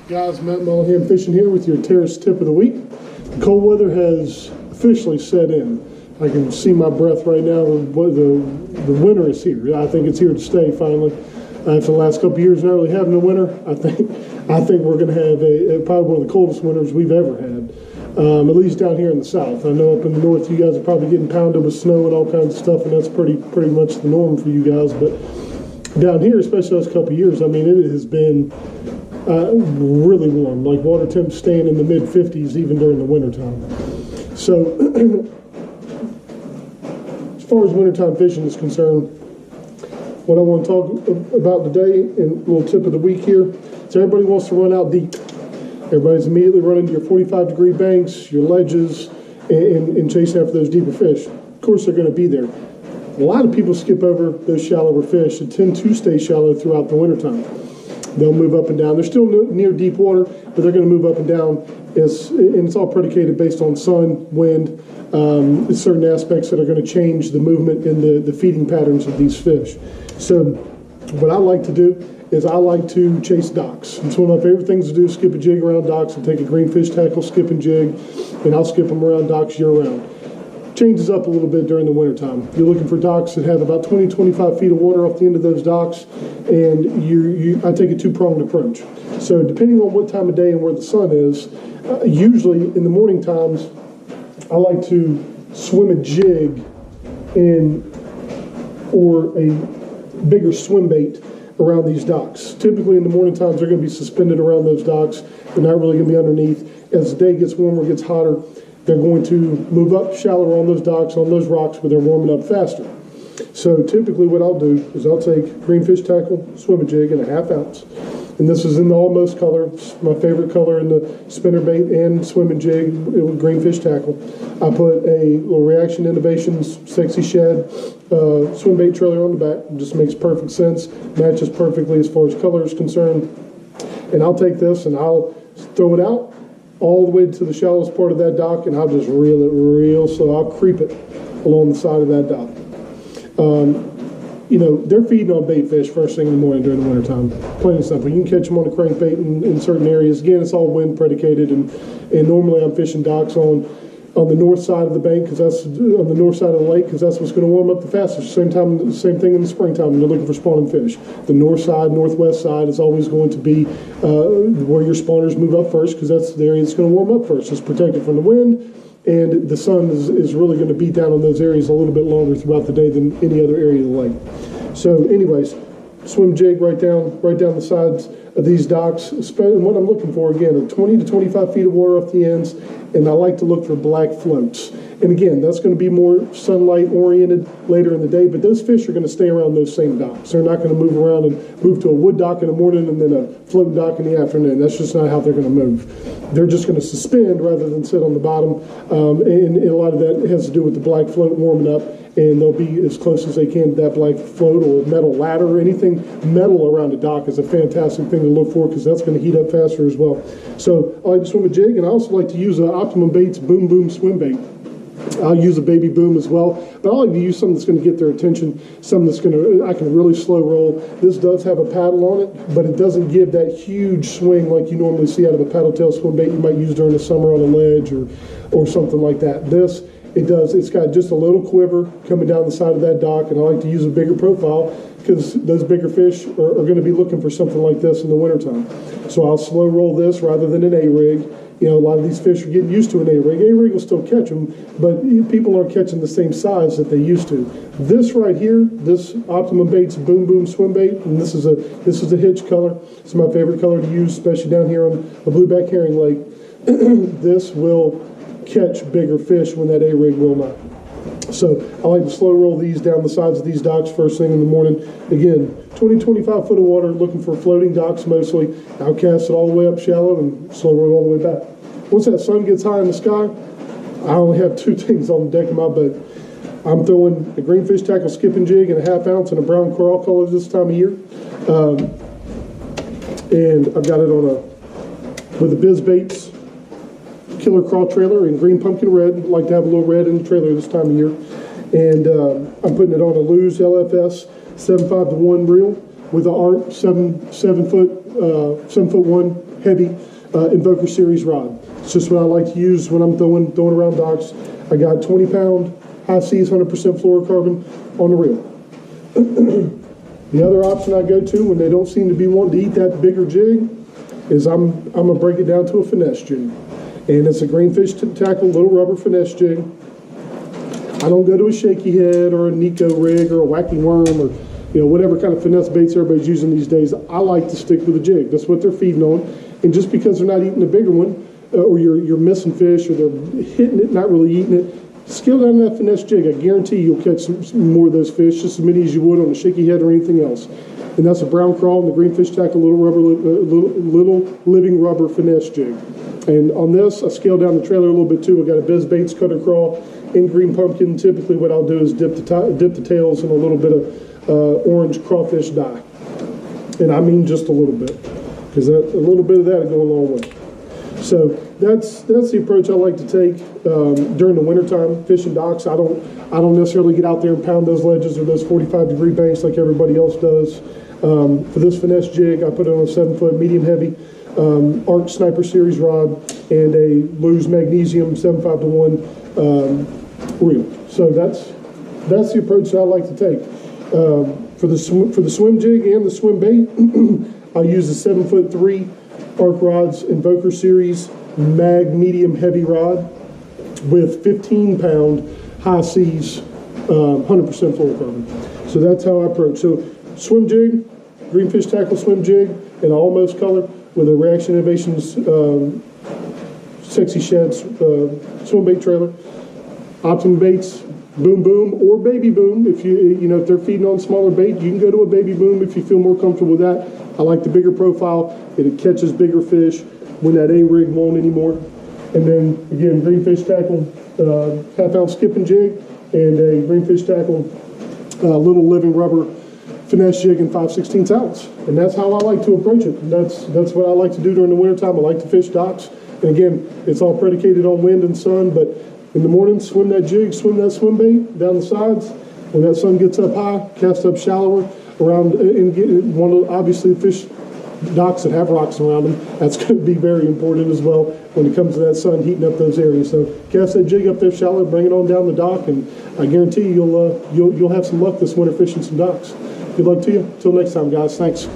Guys, Matt Mollohan fishing here with your terrace tip of the week. The cold weather has officially set in. I can see my breath right now. The winter is here. I think it's here to stay finally. After the last couple of years not really having a winter, I think we're going to have probably one of the coldest winters we've ever had. At least down here in the south. I know up in the north you guys are probably getting pounded with snow and all kinds of stuff, and that's pretty much the norm for you guys. But down here, especially the last couple of years, I mean, it has been really warm, like water temps staying in the mid-50s even during the wintertime. So as far as wintertime fishing is concerned, what I want to talk about today, and a little tip of the week here, is everybody wants to run out deep. Everybody's immediately running to your 45-degree banks, your ledges, and chasing after those deeper fish. Of course, they're going to be there. A lot of people skip over those shallower fish that tend to stay shallow throughout the wintertime. They'll move up and down. They're still near deep water, but they're going to move up and down. And it's all predicated based on sun, wind, certain aspects that are going to change the movement and the feeding patterns of these fish. So what I like to do is I like to chase docks. It's one of my favorite things to do, skip a jig around docks and take a greenfish tackle, skip and jig, and I'll skip them around docks year-round. Changes up a little bit during the wintertime. You're looking for docks that have about 20-25 feet of water off the end of those docks, and I take a two-pronged approach. So depending on what time of day and where the sun is, usually in the morning times, I like to swim a jig or a bigger swim bait around these docks. Typically in the morning times, they're going to be suspended around those docks. They're not really going to be underneath. As the day gets warmer, gets hotter, they're going to move up shallower on those docks, on those rocks, but they're warming up faster. So typically what I'll do is I'll take greenfish tackle, swim a jig, and a 1/2 ounce. And this is in the almost color. It's my favorite color in the spinnerbait and swim and jig with greenfish tackle. I put a little Reaction Innovations Sexy Shad swim bait trailer on the back. It just makes perfect sense. Matches perfectly as far as color is concerned. And I'll take this and I'll throw it out all the way to the shallowest part of that dock, and I'll just reel it real slow. I'll creep it along the side of that dock. You know, they're feeding on bait fish first thing in the morning during the wintertime. Plain and simple. You can catch them on a crankbait in certain areas. Again, it's all wind predicated, and normally I'm fishing docks on the north side of the bank, because that's on the north side of the lake, because that's what's going to warm up the fastest. Same thing in the springtime when you're looking for spawning fish. The north side, northwest side is always going to be where your spawners move up first, because that's the area that's going to warm up first. It's protected from the wind, and the sun is really going to beat down on those areas a little bit longer throughout the day than any other area of the lake. So anyways, swim jig right down the sides of these docks. And what I'm looking for, again, are 20 to 25 feet of water off the ends, and I like to look for black floats. And again, that's going to be more sunlight oriented later in the day, but those fish are going to stay around those same docks. They're not going to move around and move to a wood dock in the morning and then a floating dock in the afternoon. That's just not how they're going to move. They're just going to suspend rather than sit on the bottom, and a lot of that has to do with the black float warming up, and they'll be as close as they can to that black float or metal ladder or anything metal around a dock is a fantastic thing to look for, because that's going to heat up faster as well. So I like to swim a jig, and I also like to use an Optimum Baits Boom Boom swim bait. I'll use a baby boom as well, but I like to use something that's going to get their attention, something that's I can really slow roll. This does have a paddle on it, but it doesn't give that huge swing like you normally see out of a paddle tail swim bait you might use during the summer on a ledge or something like that. This, it's got just a little quiver coming down the side of that dock, and I like to use a bigger profile because those bigger fish are going to be looking for something like this in the wintertime. So I'll slow roll this rather than an A-rig. You know, a lot of these fish are getting used to an A-rig. A-rig will still catch them, but people aren't catching the same size that they used to. This right here, this Optimum Baits Boom Boom swim bait, and this is a hitch color. It's my favorite color to use, especially down here on a blueback herring lake. This will catch bigger fish when that A-rig will not. So I like to slow roll these down the sides of these docks first thing in the morning. Again, 20-25 foot of water, looking for floating docks mostly. I'll cast it all the way up shallow and slow roll all the way back. Once that sun gets high in the sky, I only have 2 things on the deck of my boat. I'm throwing a greenfish tackle skipping jig and a 1/2 ounce and a brown coral color this time of year. And I've got it with a Biz Baits Killer Craw trailer in green pumpkin red. Like to have a little red in the trailer this time of year. And I'm putting it on a Lew's LFS 7.5 to 1 reel with a ART 7 foot 1 heavy Invoker series rod. It's just what I like to use when I'm throwing around docks. I got 20-pound high seas 100% fluorocarbon on the reel. The other option I go to when they don't seem to be wanting to eat that bigger jig is I'm gonna break it down to a finesse jig, and it's a Greenfish tackle little rubber finesse jig. I don't go to a shaky head or a Nico rig or a wacky worm or whatever kind of finesse baits everybody's using these days. I like to stick with a jig. That's what they're feeding on, and just because they're not eating a bigger one, or you're missing fish, or they're hitting it, not really eating it, scale down that finesse jig. I guarantee you'll catch some more of those fish, just as many as you would on a shaky head or anything else. And that's a brown crawl and the Greenfish tackle little living rubber finesse jig. And on this, I scaled down the trailer a little bit too. I got a Biz Baits cutter crawl in green pumpkin. Typically, what I'll do is dip the tails in a little bit of orange crawfish dye, and I mean just a little bit, because a little bit of that will go a long way. So that's the approach I like to take during the wintertime fishing docks. I don't necessarily get out there and pound those ledges or those 45-degree banks like everybody else does. For this finesse jig, I put it on a 7-foot medium heavy Arc Sniper Series rod and a Lose Magnesium 7.5-to-1 reel. So that's the approach that I like to take. For the swim jig and the swim bait, I'll use a 7'3" Arc Rods Invoker Series Mag Medium Heavy Rod with 15-pound high seas 100% fluorocarbon. So that's how I approach. So swim jig, Greenfish tackle swim jig, in almost color with a Reaction Innovations Sexy Sheds swim bait trailer. Optimum baits, boom boom or baby boom. If if they're feeding on smaller bait, you can go to a baby boom if you feel more comfortable with that. I like the bigger profile. It catches bigger fish when that A-rig won't anymore. And then again, Greenfish tackle half-ounce skipping jig and a Greenfish tackle little living rubber finesse jig in 5/16 ounce. And that's how I like to approach it. And that's what I like to do during the wintertime. I like to fish docks. And again, it's all predicated on wind and sun, but in the morning, swim that jig, swim that swim bait down the sides. When that sun gets up high, cast up shallower around, and get one of obviously fish docks that have rocks around them. That's going to be very important as well when it comes to that sun heating up those areas. So cast that jig up there shallow, bring it on down the dock, and I guarantee you'll have some luck this winter fishing some docks. Good luck to you. Until next time, guys. Thanks.